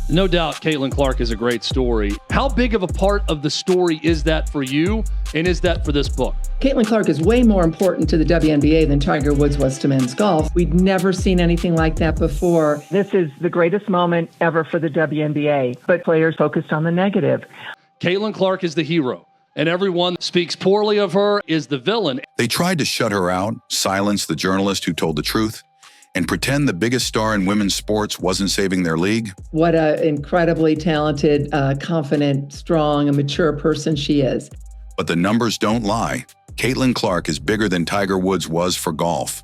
No doubt Caitlin Clark is a great story. How big of a part of the story is that for you, and is that for this book? Caitlin Clark is way more important to the WNBA than Tiger Woods was to men's golf. We'd never seen anything like that before. This is the greatest moment ever for the WNBA, but players focused on the negative. Caitlin Clark is the hero, and everyone speaks poorly of her is the villain. They tried to shut her out, silence the journalist who told the truth, and pretend the biggest star in women's sports wasn't saving their league. What an incredibly talented, confident, strong, and mature person she is. But the numbers don't lie. Caitlin Clark is bigger than Tiger Woods was for golf.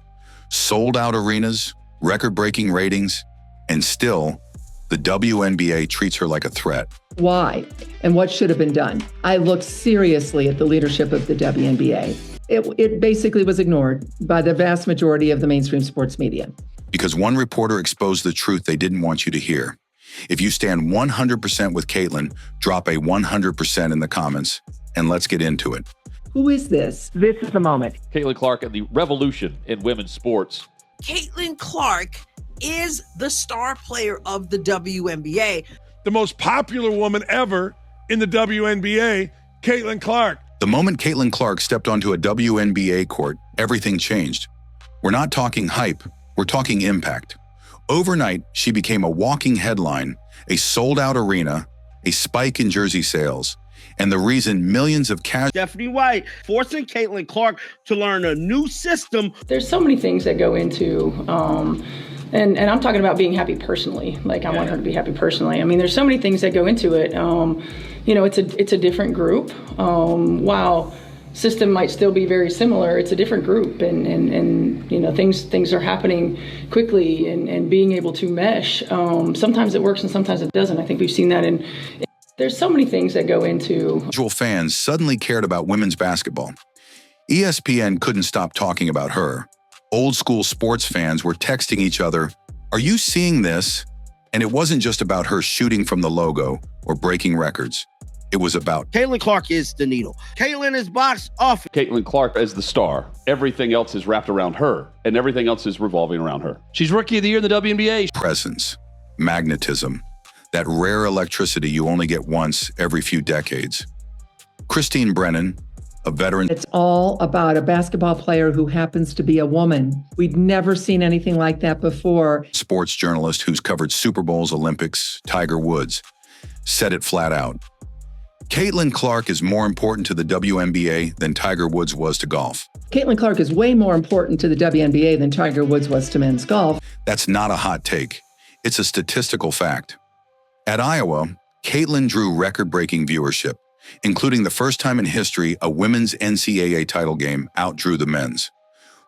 Sold-out arenas, record-breaking ratings, and still, the WNBA treats her like a threat. Why? And what should have been done? I looked seriously at the leadership of the WNBA. It basically was ignored by the vast majority of the mainstream sports media. Because one reporter exposed the truth they didn't want you to hear. If you stand 100% with Caitlin, drop a 100% in the comments, and let's get into it. Who is this? This is the moment. Caitlin Clark and the revolution in women's sports. Caitlin Clark is the star player of the WNBA. The most popular woman ever in the WNBA, Caitlin Clark. The moment Caitlin Clark stepped onto a WNBA court, everything changed. We're not talking hype, we're talking impact. Overnight, she became a walking headline, a sold-out arena, a spike in jersey sales, and the reason millions of Stephanie White forcing Caitlin Clark to learn a new system. There's so many things that go into, and I'm talking about being happy personally. Like, I want her to be happy personally. I mean, there's so many things that go into it. You know, it's a different group. While system might still be very similar, it's a different group, and you know, things are happening quickly, and being able to mesh. Sometimes it works and sometimes it doesn't. I think we've seen that in. There's so many things that go into. Casual fans suddenly cared about women's basketball. ESPN couldn't stop talking about her. Old school sports fans were texting each other, "Are you seeing this?" And it wasn't just about her shooting from the logo or breaking records. It was about Caitlin Clark is the needle. Caitlin is box office. Caitlin Clark as the star. Everything else is wrapped around her, and everything else is revolving around her. She's Rookie of the Year in the WNBA. presence, magnetism, that rare electricity you only get once every few decades. Christine Brennan, a veteran. It's all about a basketball player who happens to be a woman. We'd never seen anything like that before. Sports journalist who's covered Super Bowls, Olympics, Tiger Woods, said it flat out. Caitlin Clark is more important to the WNBA than Tiger Woods was to golf. Caitlin Clark is way more important to the WNBA than Tiger Woods was to men's golf. That's not a hot take. It's a statistical fact. At Iowa, Caitlin drew record-breaking viewership, including the first time in history a women's NCAA title game outdrew the men's.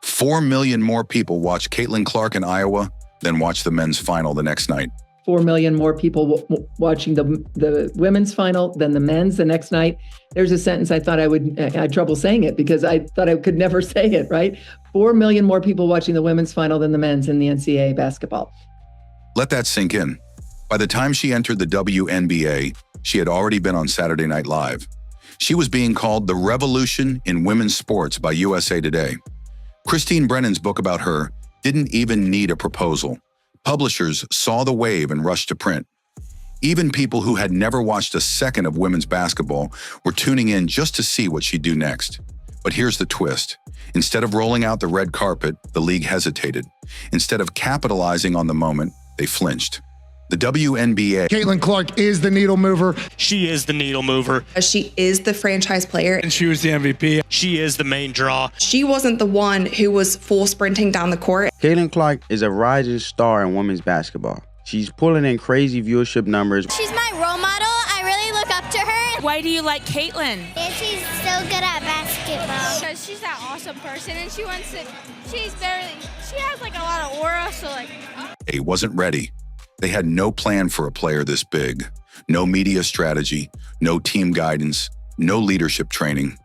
4 million more people watched Caitlin Clark in Iowa than watched the men's final the next night. 4 million more people watching the women's final than the men's the next night. There's a sentence I thought I had trouble saying it because I thought I could never say it, right? 4 million more people watching the women's final than the men's in the NCAA basketball. Let that sink in. By the time she entered the WNBA, she had already been on Saturday Night Live. She was being called the revolution in women's sports by USA Today. Christine Brennan's book about her didn't even need a proposal. Publishers saw the wave and rushed to print. Even people who had never watched a second of women's basketball were tuning in just to see what she'd do next. But here's the twist. Instead of rolling out the red carpet, the league hesitated. Instead of capitalizing on the moment, they flinched. The WNBA. Caitlin Clark is the needle mover. She is the needle mover. She is the franchise player. And she was the MVP. She is the main draw. She wasn't the one who was full sprinting down the court. Caitlin Clark is a rising star in women's basketball. She's pulling in crazy viewership numbers. She's my role model. I really look up to her. Why do you like Caitlin? Yeah, she's so good at basketball. Because she's that awesome person, and she has like a lot of aura, so like. They wasn't ready. They had no plan for a player this big. No media strategy, no team guidance, no leadership training.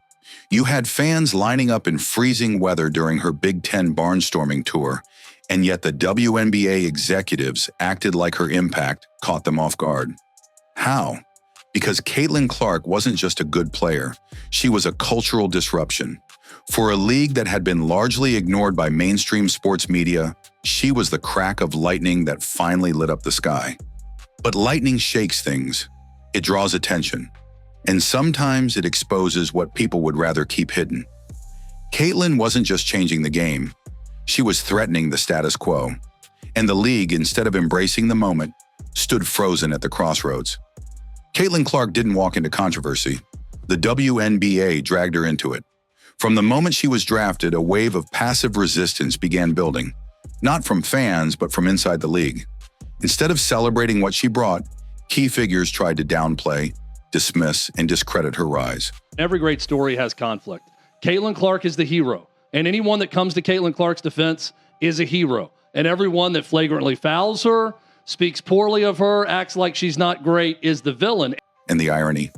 You had fans lining up in freezing weather during her Big Ten barnstorming tour, and yet the WNBA executives acted like her impact caught them off guard. How? Because Caitlin Clark wasn't just a good player, she was a cultural disruption. For a league that had been largely ignored by mainstream sports media, she was the crack of lightning that finally lit up the sky. But lightning shakes things. It draws attention. And sometimes it exposes what people would rather keep hidden. Caitlin wasn't just changing the game. She was threatening the status quo. And the league, instead of embracing the moment, stood frozen at the crossroads. Caitlin Clark didn't walk into controversy. The WNBA dragged her into it. From the moment she was drafted, a wave of passive resistance began building. Not from fans, but from inside the league. Instead of celebrating what she brought, key figures tried to downplay, dismiss, and discredit her rise. Every great story has conflict. Caitlin Clark is the hero, and anyone that comes to Caitlin Clark's defense is a hero. And everyone that flagrantly fouls her, speaks poorly of her, acts like she's not great, is the villain. And the irony,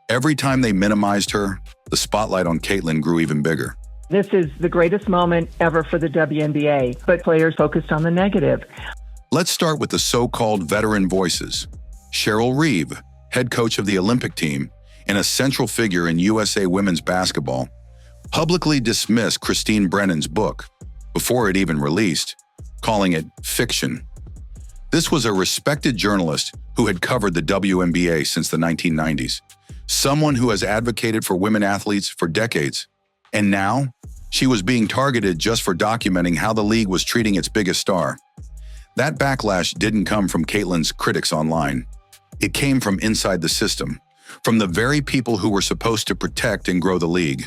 every time they minimized her, the spotlight on Caitlin grew even bigger. This is the greatest moment ever for the WNBA, but players focused on the negative. Let's start with the so-called veteran voices. Cheryl Reeve, head coach of the Olympic team and a central figure in USA women's basketball, publicly dismissed Christine Brennan's book before it even released, calling it fiction. This was a respected journalist who had covered the WNBA since the 1990s, someone who has advocated for women athletes for decades. And now, she was being targeted just for documenting how the league was treating its biggest star. That backlash didn't come from Caitlin's critics online. It came from inside the system, from the very people who were supposed to protect and grow the league.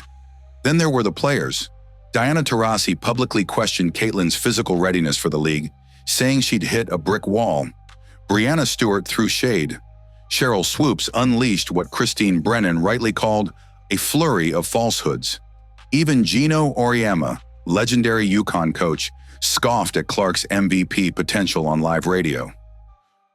Then there were the players. Diana Taurasi publicly questioned Caitlin's physical readiness for the league, saying she'd hit a brick wall. Breanna Stewart threw shade. Cheryl Swoops unleashed what Christine Brennan rightly called a flurry of falsehoods. Even Gino Auriemma, legendary UConn coach, scoffed at Clark's MVP potential on live radio.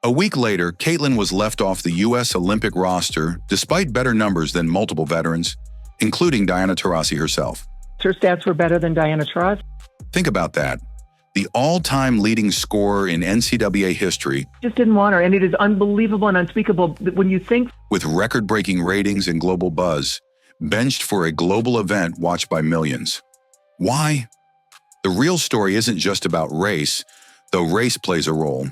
A week later, Caitlin was left off the U.S. Olympic roster despite better numbers than multiple veterans, including Diana Taurasi herself. Her stats were better than Diana Taurasi. Think about that. The all-time leading scorer in NCAA history Just didn't want her, and it is unbelievable and unspeakable that when you think with record-breaking ratings and global buzz, benched for a global event watched by millions. Why? The real story isn't just about race, though race plays a role.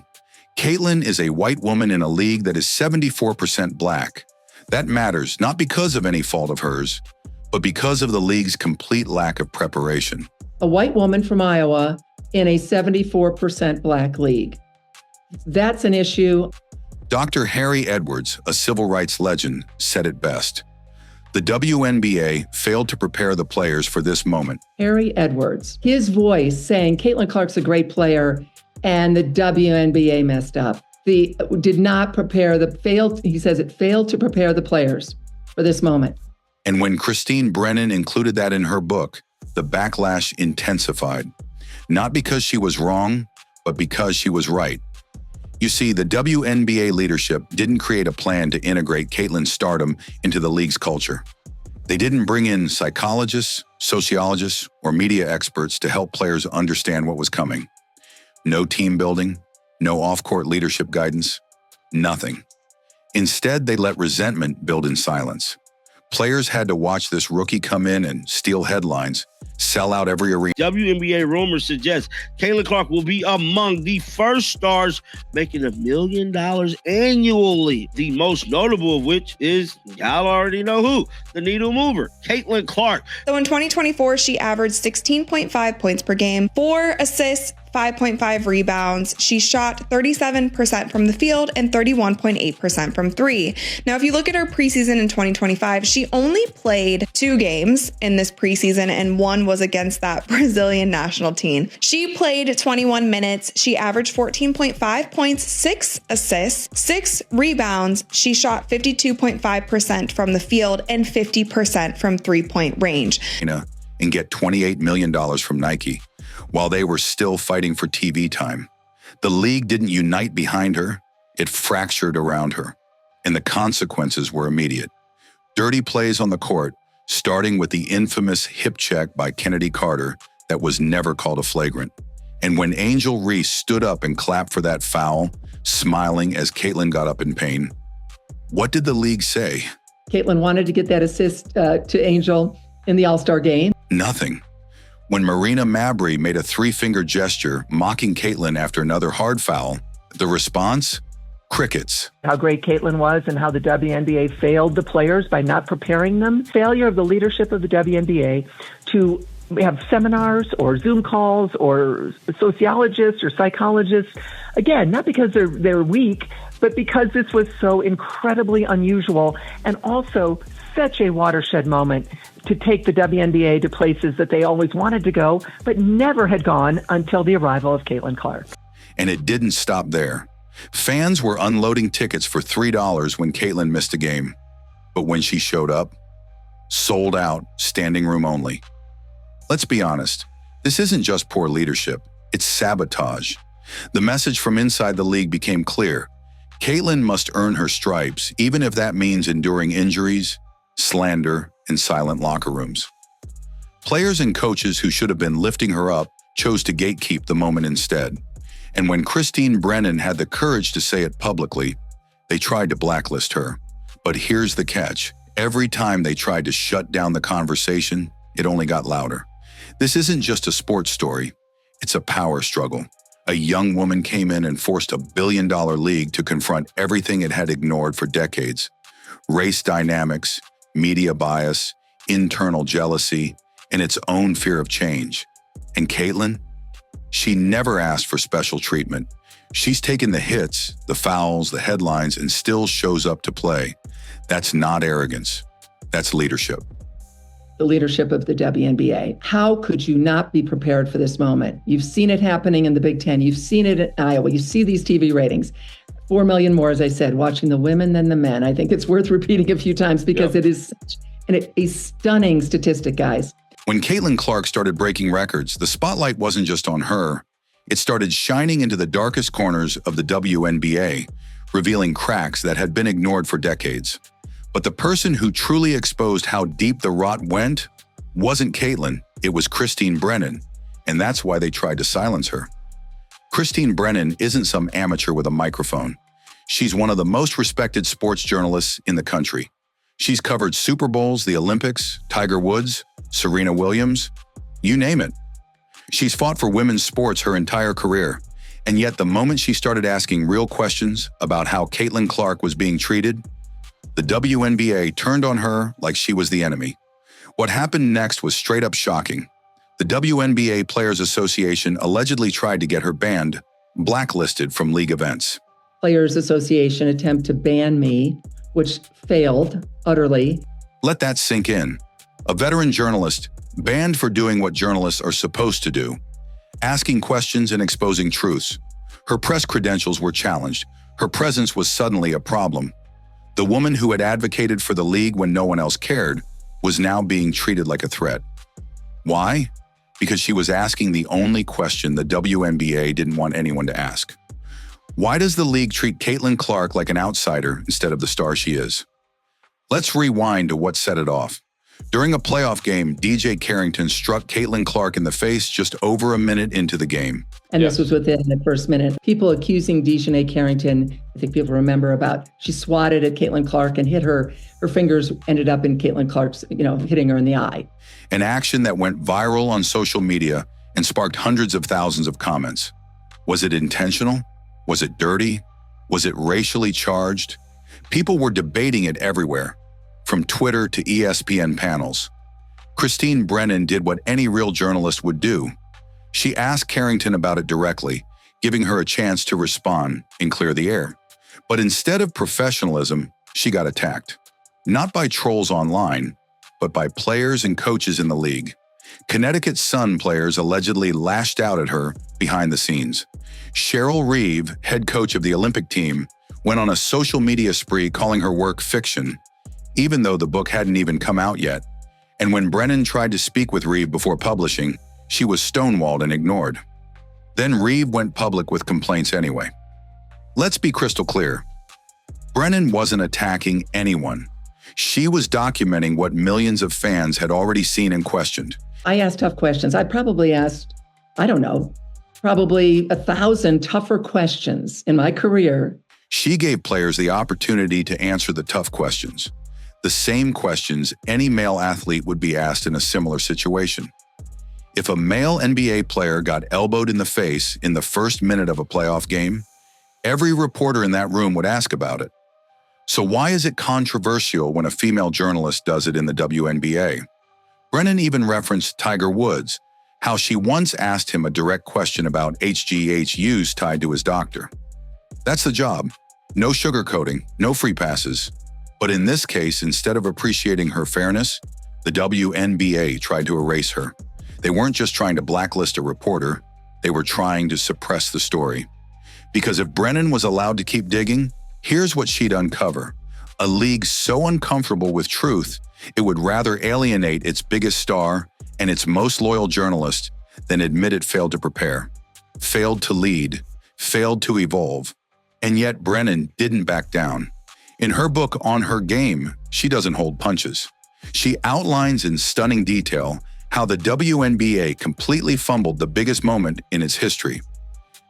Caitlin is a white woman in a league that is 74% black. That matters not because of any fault of hers, but because of the league's complete lack of preparation. A white woman from Iowa in a 74% black league. That's an issue. Dr. Harry Edwards, a civil rights legend, said it best. The WNBA failed to prepare the players for this moment. Harry Edwards, his voice saying Caitlin Clark's a great player and the WNBA messed up. He says it failed to prepare the players for this moment. And when Christine Brennan included that in her book, the backlash intensified. Not because she was wrong, but because she was right. You see, the WNBA leadership didn't create a plan to integrate Caitlin's stardom into the league's culture. They didn't bring in psychologists, sociologists, or media experts to help players understand what was coming. No team building, no off-court leadership guidance, nothing. Instead, they let resentment build in silence. Players had to watch this rookie come in and steal headlines, sell out every arena. WNBA rumors suggest Caitlin Clark will be among the first stars making $1 million annually. The most notable of which is, y'all already know who, the needle mover, Caitlin Clark. So in 2024, she averaged 16.5 points per game, 4 assists, 5.5 rebounds. She shot 37% from the field and 31.8% from three. Now, if you look at her preseason in 2025, she only played 2 games in this preseason, and one was against that Brazilian national team. She played 21 minutes. She averaged 14.5 points, 6 assists, 6 rebounds. She shot 52.5% from the field and 50% from three-point range. And get $28 million from Nike, while they were still fighting for TV time. The league didn't unite behind her, it fractured around her, and the consequences were immediate. Dirty plays on the court, starting with the infamous hip check by Kennedy Carter that was never called a flagrant. And when Angel Reese stood up and clapped for that foul, smiling as Caitlin got up in pain, what did the league say? Caitlin wanted to get that assist to Angel in the All-Star game. Nothing. When Marina Mabrey made a 3-finger gesture mocking Caitlin after another hard foul, the response? Crickets. How great Caitlin was and how the WNBA failed the players by not preparing them. Failure of the leadership of the WNBA to have seminars or Zoom calls or sociologists or psychologists. Again, not because they're weak, but because this was so incredibly unusual and also such a watershed moment to take the WNBA to places that they always wanted to go, but never had gone until the arrival of Caitlin Clark. And it didn't stop there. Fans were unloading tickets for $3 when Caitlin missed a game. But when she showed up, sold out, standing room only. Let's be honest, this isn't just poor leadership, it's sabotage. The message from inside the league became clear. Caitlin must earn her stripes, even if that means enduring injuries, slander, and silent locker rooms. Players and coaches who should have been lifting her up chose to gatekeep the moment instead. And when Christine Brennan had the courage to say it publicly, they tried to blacklist her. But here's the catch. Every time they tried to shut down the conversation, it only got louder. This isn't just a sports story. It's a power struggle. A young woman came in and forced a billion-dollar league to confront everything it had ignored for decades. Race dynamics, media bias, internal jealousy, and its own fear of change. And Caitlin? She never asked for special treatment. She's taken the hits, the fouls, the headlines, and still shows up to play. That's not arrogance. That's leadership. The leadership of the WNBA. How could you not be prepared for this moment? You've seen it happening in the Big Ten. You've seen it in Iowa. You see these TV ratings. 4 million more, as I said, watching the women than the men. I think it's worth repeating a few times because it is such a stunning statistic, guys. When Caitlin Clark started breaking records, the spotlight wasn't just on her. It started shining into the darkest corners of the WNBA, revealing cracks that had been ignored for decades. But the person who truly exposed how deep the rot went wasn't Caitlin, it was Christine Brennan, and that's why they tried to silence her. Christine Brennan isn't some amateur with a microphone. She's one of the most respected sports journalists in the country. She's covered Super Bowls, the Olympics, Tiger Woods, Serena Williams, you name it. She's fought for women's sports her entire career, and yet the moment she started asking real questions about how Caitlin Clark was being treated, the WNBA turned on her like she was the enemy. What happened next was straight up shocking. The WNBA Players Association allegedly tried to get her banned, blacklisted from league events. Players Association attempt to ban me, which failed utterly. Let that sink in. A veteran journalist banned for doing what journalists are supposed to do, asking questions and exposing truths. Her press credentials were challenged. Her presence was suddenly a problem. The woman who had advocated for the league when no one else cared was now being treated like a threat. Why? Because she was asking the only question the WNBA didn't want anyone to ask. Why does the league treat Caitlin Clark like an outsider instead of the star she is? Let's rewind to what set it off. During a playoff game, DJ Carrington struck Caitlin Clark in the face just over a minute into the game. And this was within the first minute. People accusing DJ Carrington, I think people remember about, she swatted at Caitlin Clark and hit her. Her fingers ended up in Caitlin Clark's, hitting her in the eye. An action that went viral on social media and sparked hundreds of thousands of comments. Was it intentional? Was it dirty? Was it racially charged? People were debating it everywhere, from Twitter to ESPN panels. Christine Brennan did what any real journalist would do. She asked Carrington about it directly, giving her a chance to respond and clear the air. But instead of professionalism, she got attacked. Not by trolls online, but by players and coaches in the league. Connecticut Sun players allegedly lashed out at her behind the scenes. Cheryl Reeve, head coach of the Olympic team, went on a social media spree calling her work fiction, even though the book hadn't even come out yet. And when Brennan tried to speak with Reeve before publishing, she was stonewalled and ignored. Then Reeve went public with complaints anyway. Let's be crystal clear. Brennan wasn't attacking anyone. She was documenting what millions of fans had already seen and questioned. I asked tough questions. I probably asked, probably 1,000 tougher questions in my career. She gave players the opportunity to answer the tough questions, the same questions any male athlete would be asked in a similar situation. If a male NBA player got elbowed in the face in the first minute of a playoff game, Every reporter in that room would ask about it. So why is it controversial when a female journalist does it in the WNBA? Brennan even referenced Tiger Woods, how she once asked him a direct question about HGH use tied to his doctor. That's the job. No sugarcoating, no free passes. But in this case, instead of appreciating her fairness, the WNBA tried to erase her. They weren't just trying to blacklist a reporter, they were trying to suppress the story. Because if Brennan was allowed to keep digging, here's what she'd uncover. A league so uncomfortable with truth, it would rather alienate its biggest star and its most loyal journalist than admit it failed to prepare, failed to lead, failed to evolve. And yet Brennan didn't back down. In her book On Her Game, she doesn't hold punches. She outlines in stunning detail how the WNBA completely fumbled the biggest moment in its history.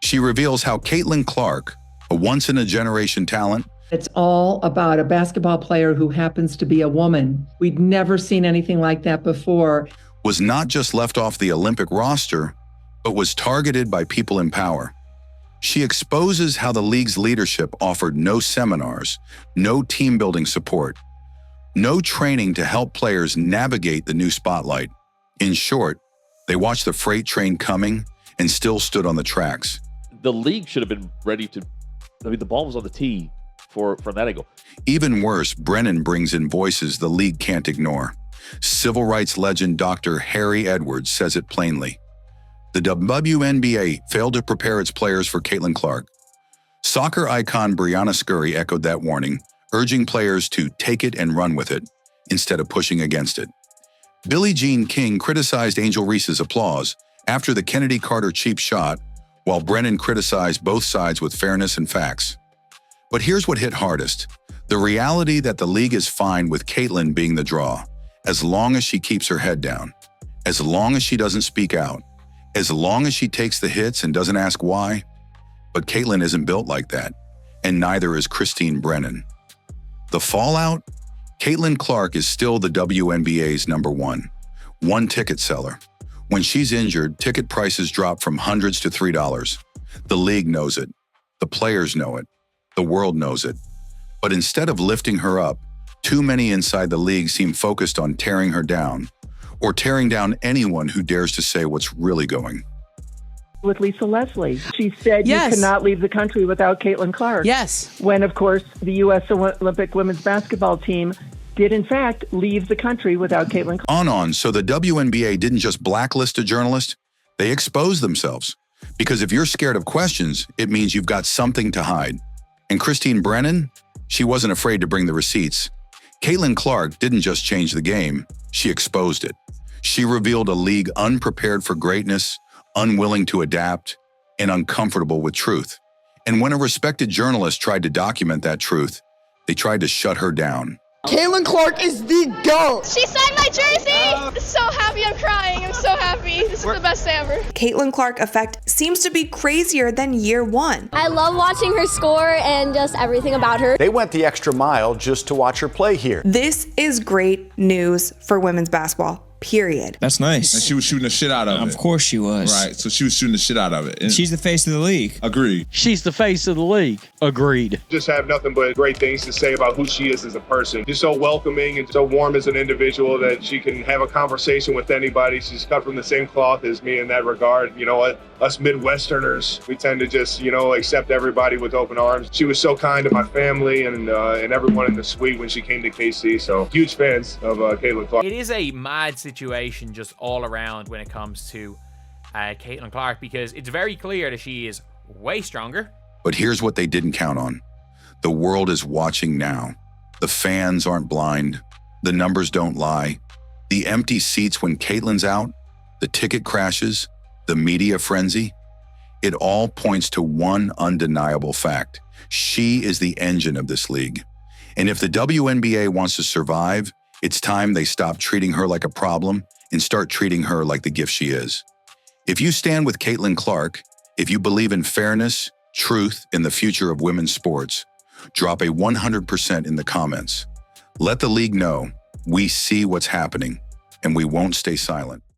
She reveals how Caitlin Clark, a once-in-a-generation talent, it's all about a basketball player who happens to be a woman. We'd never seen anything like that before. Was not just left off the Olympic roster, but was targeted by people in power. She exposes how the league's leadership offered no seminars, no team-building support, no training to help players navigate the new spotlight. In short, they watched the freight train coming and still stood on the tracks. The league should have been ready to, the ball was on the tee from that angle. Even worse, Brennan brings in voices the league can't ignore. Civil rights legend Dr. Harry Edwards says it plainly. The WNBA failed to prepare its players for Caitlin Clark. Soccer icon Brianna Scurry echoed that warning, urging players to take it and run with it, instead of pushing against it. Billie Jean King criticized Angel Reese's applause after the Kennedy Carter cheap shot, while Brennan criticized both sides with fairness and facts. But here's what hit hardest: the reality that the league is fine with Caitlin being the draw, as long as she keeps her head down, as long as she doesn't speak out, as long as she takes the hits and doesn't ask why. But Caitlin isn't built like that, and neither is Christine Brennan. The fallout? Caitlin Clark is still the WNBA's number one ticket seller. When she's injured, ticket prices drop from hundreds to $3. The league knows it. The players know it. The world knows it. But instead of lifting her up, too many inside the league seem focused on tearing her down, or tearing down anyone who dares to say what's really going. With Lisa Leslie, she said Yes. you cannot leave the country without Caitlin Clark. Yes. When, of course, the U.S. Olympic women's basketball team did, in fact, leave the country without Caitlin Clark. So the WNBA didn't just blacklist a journalist, they exposed themselves. Because if you're scared of questions, it means you've got something to hide. And Christine Brennan, she wasn't afraid to bring the receipts. Caitlin Clark didn't just change the game, she exposed it. She revealed a league unprepared for greatness, unwilling to adapt, and uncomfortable with truth. And when a respected journalist tried to document that truth, they tried to shut her down. Caitlin Clark is the GOAT. She signed my jersey. So happy, I'm crying. I'm so happy. This is the best day ever. Caitlin Clark effect seems to be crazier than year one. I love watching her score and just everything about her. They went the extra mile just to watch her play here. This is great news for women's basketball. Period. That's nice. And she was shooting the shit out of it. Of course she was. Right, so she was shooting the shit out of it. And she's the face of the league. Agreed. She's the face of the league. Agreed. Just have nothing but great things to say about who she is as a person. Just so welcoming and so warm as an individual that she can have a conversation with anybody. She's cut from the same cloth as me in that regard. You know what? Us Midwesterners, we tend to just, accept everybody with open arms. She was so kind to my family and everyone in the suite when she came to KC. So huge fans of Caitlin Clark. It is a mad situation just all around when it comes to Caitlin Clark, because it's very clear that she is way stronger. But here's what they didn't count on. The world is watching now. The fans aren't blind. The numbers don't lie. The empty seats when Caitlin's out, the ticket crashes, the media frenzy, it all points to one undeniable fact. She is the engine of this league. And if the WNBA wants to survive, it's time they stop treating her like a problem and start treating her like the gift she is. If you stand with Caitlin Clark, if you believe in fairness, truth, and the future of women's sports, drop a 100% in the comments. Let the league know we see what's happening and we won't stay silent.